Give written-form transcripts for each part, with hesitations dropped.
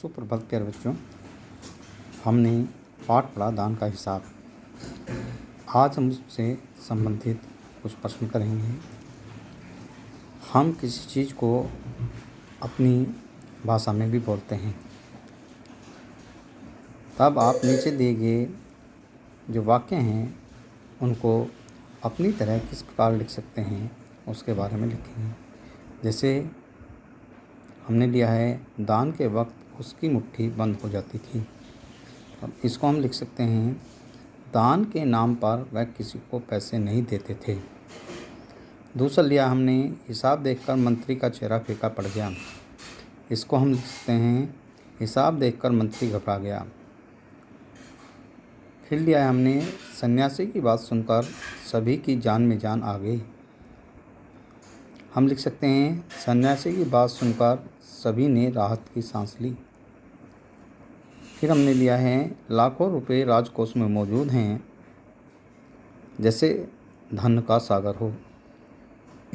सुप्रभात प्यारे बच्चों। हमने पाठ पढ़ा दान का हिसाब। आज हम उससे संबंधित कुछ प्रश्न करेंगे। हम किसी चीज़ को अपनी भाषा में भी बोलते हैं, तब आप नीचे दिए गए जो वाक्य हैं उनको अपनी तरह किस प्रकार लिख सकते हैं उसके बारे में लिखेंगे। जैसे हमने लिया है, दान के वक्त उसकी मुट्ठी बंद हो जाती थी। अब इसको हम लिख सकते हैं, दान के नाम पर वह किसी को पैसे नहीं देते थे। दूसरा लिया हमने, हिसाब देखकर मंत्री का चेहरा फीका पड़ गया। इसको हम लिख सकते हैं, हिसाब देखकर मंत्री घबरा गया। फिर लिया है हमने, सन्यासी की बात सुनकर सभी की जान में जान आ गई। हम लिख सकते हैं, सन्यासी की बात सुनकर सभी ने राहत की सांस ली। फिर हमने लिया है, लाखों रुपए राजकोष में मौजूद हैं, जैसे धन का सागर हो।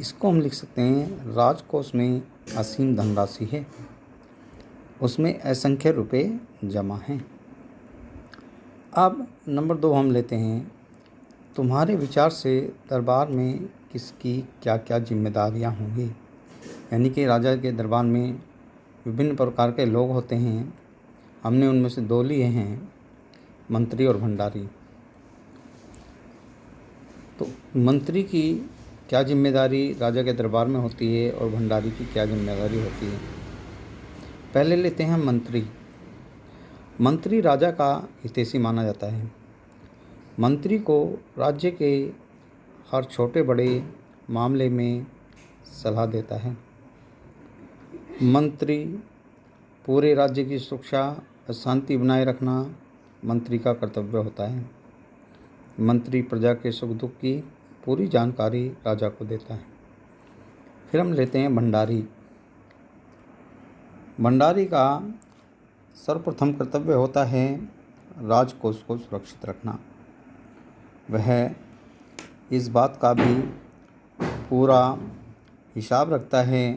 इसको हम लिख सकते हैं, राजकोष में असीम धनराशि है, उसमें असंख्य रुपए जमा हैं। अब नंबर 2 हम लेते हैं, तुम्हारे विचार से दरबार में किसकी क्या क्या जिम्मेदारियां होंगी। यानी कि राजा के दरबार में विभिन्न प्रकार के लोग होते हैं। हमने उनमें से 2 लिए हैं, मंत्री और भंडारी। तो मंत्री की क्या जिम्मेदारी राजा के दरबार में होती है और भंडारी की क्या जिम्मेदारी होती है। पहले लेते हैं मंत्री। मंत्री राजा का हितैषी माना जाता है। मंत्री को राज्य के हर छोटे बड़े मामले में सलाह देता है। मंत्री पूरे राज्य की सुरक्षा और शांति बनाए रखना मंत्री का कर्तव्य होता है। मंत्री प्रजा के सुख दुख की पूरी जानकारी राजा को देता है। फिर हम लेते हैं भंडारी। भंडारी का सर्वप्रथम कर्तव्य होता है राजकोष को सुरक्षित रखना। वह इस बात का भी पूरा हिसाब रखता है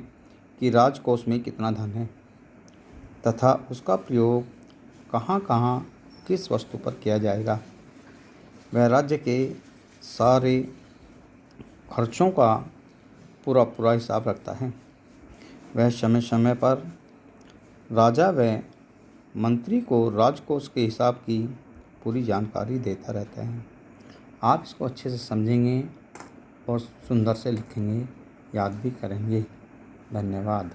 कि राजकोष में कितना धन है तथा उसका प्रयोग कहाँ कहाँ किस वस्तु पर किया जाएगा। वह राज्य के सारे खर्चों का पूरा हिसाब रखता है। वह समय समय पर राजा व मंत्री को राजकोष के हिसाब की पूरी जानकारी देता रहता है। आप इसको अच्छे से समझेंगे और सुंदर से लिखेंगे, याद भी करेंगे। धन्यवाद।